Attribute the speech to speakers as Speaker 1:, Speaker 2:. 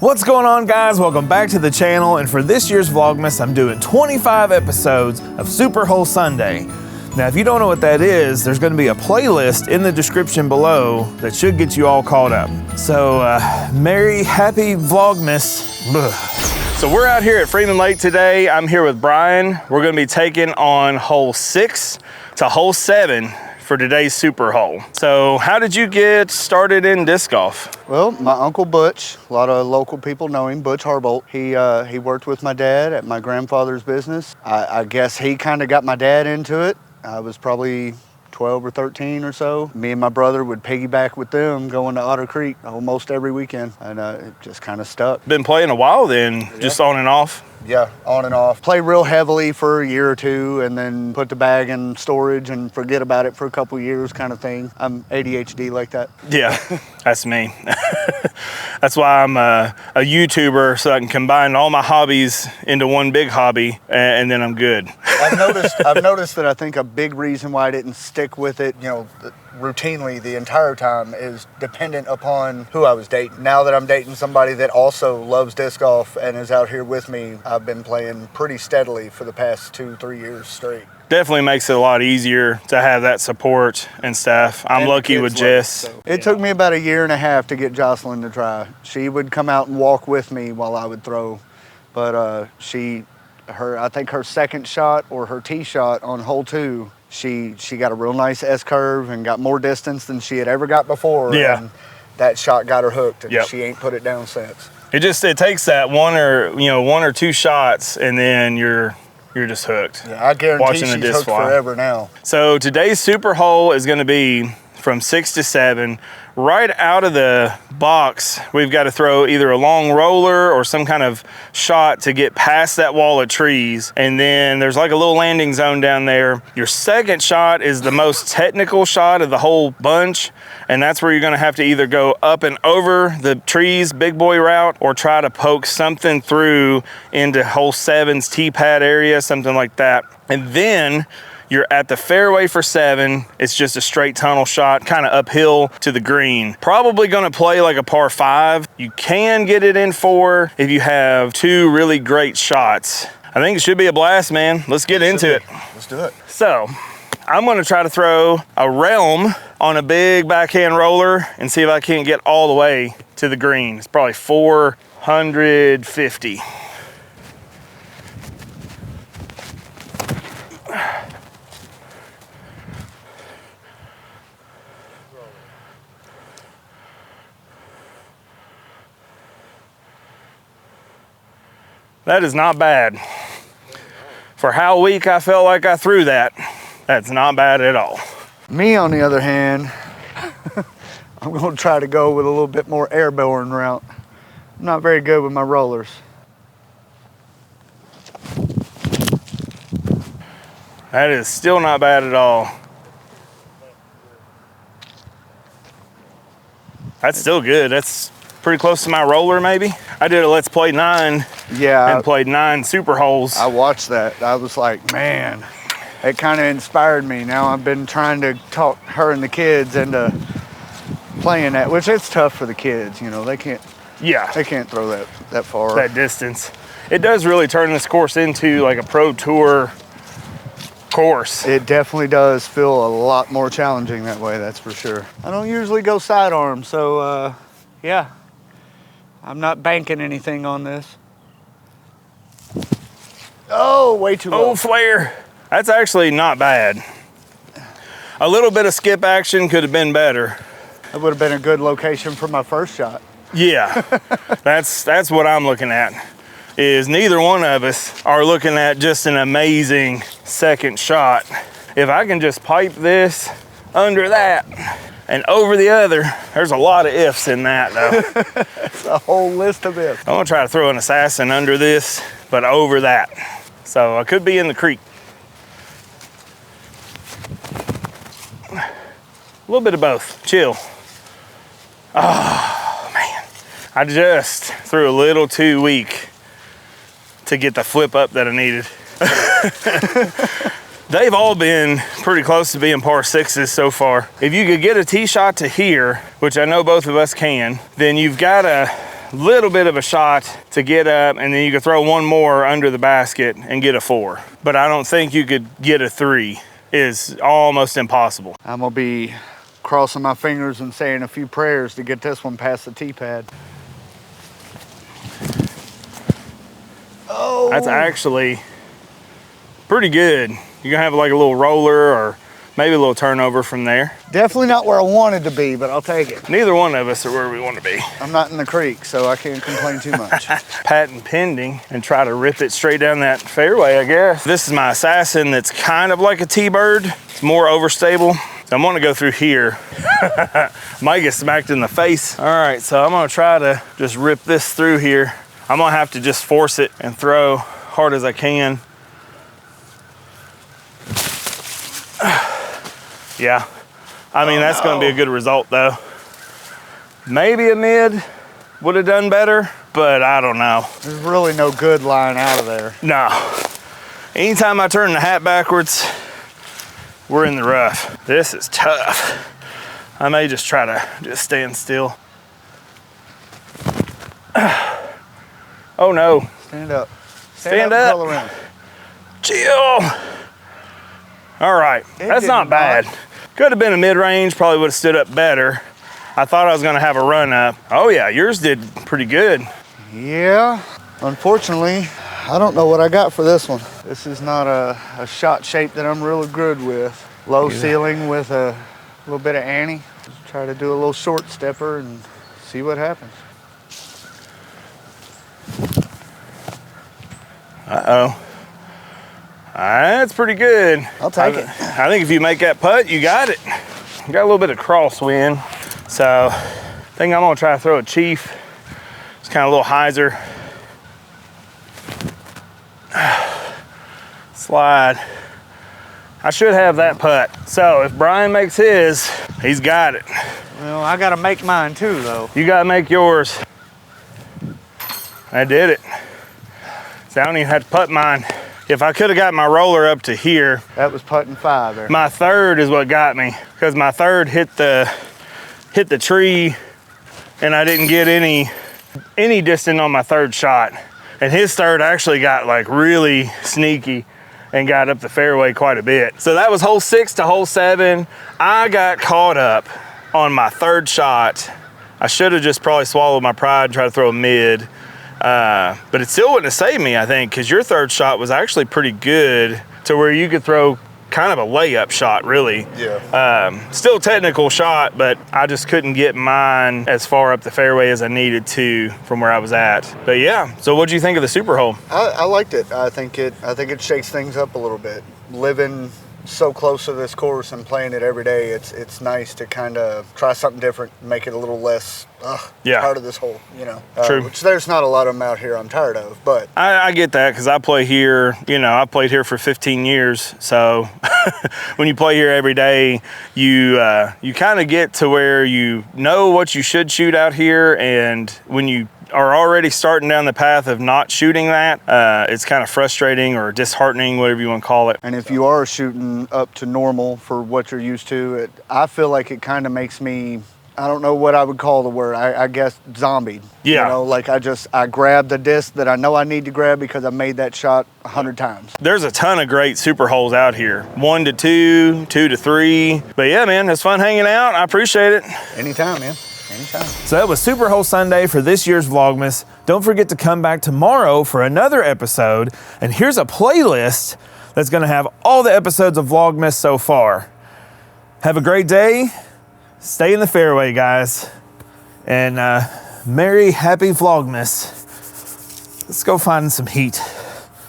Speaker 1: What's going on, guys? Welcome back to the channel, and for this year's Vlogmas, I'm doing 25 episodes of Super Hole Sunday. Now, if you don't know what that is, there's gonna be a playlist in the description below that should get you all caught up. So, happy Vlogmas. So we're out here at Freeman Lake today. I'm here with Brian. We're gonna be taking on hole 6 to hole 7 for today's super hole. So how did you get started in disc golf?
Speaker 2: Well, my uncle Butch, a lot of local people know him, Butch Harbolt. He worked with my dad at my grandfather's business. I guess he kind of got my dad into it. I was probably 12 or 13 or so. Me and my brother would piggyback with them going to Otter Creek almost every weekend, and it just kind of stuck.
Speaker 1: Been playing a while then, just on and off?
Speaker 2: Yeah, on and off. Play real heavily for a year or two and then put the bag in storage and forget about it for a couple years kind of thing. I'm ADHD like that.
Speaker 1: Yeah, that's me. That's why I'm a YouTuber, so I can combine all my hobbies into one big hobby, and then I'm good.
Speaker 2: I've noticed that I think a big reason why I didn't stick with it, you know, routinely the entire time is dependent upon who I was dating. Now that I'm dating somebody that also loves disc golf and is out here with me, I've been playing pretty steadily for the past 2-3 years straight.
Speaker 1: Definitely makes it a lot easier to have that support and stuff. I'm lucky with Jess.
Speaker 2: It took me about 1.5 years to get Jocelyn to try. She would come out and walk with me while I would throw, but I think her second shot or her tee shot on hole 2, she got a real nice S-curve and got more distance than she had ever got before.
Speaker 1: Yeah.
Speaker 2: And that shot got her hooked, and
Speaker 1: Yep.
Speaker 2: she ain't put it down since.
Speaker 1: It takes that one or two shots, and then you're just hooked.
Speaker 2: Yeah, I guarantee
Speaker 1: watching the
Speaker 2: she's
Speaker 1: disc
Speaker 2: hooked
Speaker 1: fly
Speaker 2: forever now.
Speaker 1: So today's super hole is going to be from 6 to 7. Right out of the box, we've got to throw either a long roller or some kind of shot to get past that wall of trees. And then there's like a little landing zone down there. Your second shot is the most technical shot of the whole bunch. And that's where you're gonna have to either go up and over the trees, big boy route, or try to poke something through into hole 7's tee pad area, something like that. And then you're at the fairway for 7. It's just a straight tunnel shot, kind of uphill to the green. Probably gonna play like a par 5. You can get it in 4 if you have 2 really great shots. I think it should be a blast, man. Let's get into it.
Speaker 2: Let's do it.
Speaker 1: So, I'm gonna try to throw a realm on a big backhand roller and see if I can't get all the way to the green. It's probably 450. That is not bad. For how weak I felt like I threw that, that's not bad at all.
Speaker 2: Me, on the other hand, I'm gonna try to go with a little bit more airborne route. I'm not very good with my rollers.
Speaker 1: That is still not bad at all. That's still good. That's pretty close to my roller, maybe. I did a Let's Play 9 and played 9 super holes.
Speaker 2: I watched that. I was like, man, it kind of inspired me. Now I've been trying to talk her and the kids into playing that, which it's tough for the kids. You know, they can't throw that far.
Speaker 1: That distance. It does really turn this course into like a pro tour course.
Speaker 2: It definitely does feel a lot more challenging that way, that's for sure. I don't usually go sidearm, so yeah. I'm not banking anything on this. Oh, way too low.
Speaker 1: Oh, flare. That's actually not bad. A little bit of skip action could have been better.
Speaker 2: That would have been a good location for my first shot.
Speaker 1: Yeah, that's what I'm looking at, is neither one of us are looking at just an amazing second shot. If I can just pipe this under that and over the other, there's a lot of ifs in that though.
Speaker 2: It's a whole list of ifs.
Speaker 1: I'm gonna try to throw an assassin under this, but over that. So I could be in the creek. A little bit of both, chill. Oh man, I just threw a little too weak to get the flip up that I needed. They've all been pretty close to being par 6s so far. If you could get a tee shot to here, which I know both of us can, then you've got to little bit of a shot to get up, and then you could throw one more under the basket and get a 4. But I don't think you could get a 3. Is almost impossible.
Speaker 2: I'm gonna be crossing my fingers and saying a few prayers to get this one past the tee pad. Oh,
Speaker 1: that's actually pretty good. You're gonna have like a little roller or maybe a little turnover from there.
Speaker 2: Definitely not where I wanted to be, but I'll take it.
Speaker 1: Neither one of us are where we want to be.
Speaker 2: I'm not in the creek, so I can't complain too much.
Speaker 1: Patent pending, and try to rip it straight down that fairway, I guess. This is my Assassin that's kind of like a T-bird. It's more overstable. So I'm gonna go through here. Might get smacked in the face. All right, so I'm gonna try to just rip this through here. I'm gonna have to just force it and throw hard as I can. Yeah, I mean, that's gonna be a good result though. Maybe a mid would have done better, but I don't know.
Speaker 2: There's really no good line out of there.
Speaker 1: No. Anytime I turn the hat backwards, we're in the rough. This is tough. I may just try to just stand still. Oh no.
Speaker 2: Stand up.
Speaker 1: Stand up.
Speaker 2: Roll around.
Speaker 1: Chill. All right, that's not bad. Could have been a mid-range, probably would have stood up better. I thought I was gonna have a run up. Oh yeah, yours did pretty good.
Speaker 2: Yeah, unfortunately, I don't know what I got for this one. This is not a shot shape that I'm really good with. Low ceiling with a little bit of ante. Just try to do a little short stepper and see what happens.
Speaker 1: Uh-oh. That's pretty good.
Speaker 2: I'll take it.
Speaker 1: I think if you make that putt, you got it. You got a little bit of crosswind. So I think I'm gonna try to throw a Cheif. It's kind of a little hyzer. Slide. I should have that putt. So if Brian makes his, he's got it.
Speaker 2: Well, I gotta make mine too though.
Speaker 1: You gotta make yours. I did it. So I don't even have to putt mine. If I could have got my roller up to here.
Speaker 2: That was putting 5 there.
Speaker 1: My third is what got me, because my third hit the tree and I didn't get any distance on my third shot. And his third actually got like really sneaky and got up the fairway quite a bit. So that was hole 6 to hole 7. I got caught up on my third shot. I should have just probably swallowed my pride and tried to throw a mid. But it still wouldn't have saved me, I think, because your third shot was actually pretty good to where you could throw kind of a layup shot, really.
Speaker 2: Yeah.
Speaker 1: Still a technical shot, but I just couldn't get mine as far up the fairway as I needed to from where I was at. But yeah, so what'd you think of the super hole?
Speaker 2: I liked it. I think it shakes things up a little bit. Living so close to this course and playing it every day, it's nice to kind of try something different, make it a little less part of this hole, you know.
Speaker 1: True.
Speaker 2: Which there's not a lot of them out here I'm tired of, but
Speaker 1: I get that, because I play here, you know, I played here for 15 years. So when you play here every day, you kind of get to where you know what you should shoot out here, and when you are already starting down the path of not shooting that, it's kind of frustrating or disheartening, whatever you want to call it.
Speaker 2: And if you are shooting up to normal for what you're used to, I feel like it kind of makes me, I don't know what I would call the word, I guess zombied.
Speaker 1: Yeah.
Speaker 2: You know, like I grab the disc that I know I need to grab because I made that shot 100 times.
Speaker 1: There's a ton of great super holes out here. 1 to 2, 2 to 3. But yeah, man, it's fun hanging out. I appreciate it.
Speaker 2: Anytime, man. Anytime.
Speaker 3: So that was Super Hole Sunday for this year's Vlogmas. Don't forget to come back tomorrow for another episode. And here's a playlist that's gonna have all the episodes of Vlogmas so far. Have a great day. Stay in the fairway, guys. And merry, happy Vlogmas. Let's go find some heat.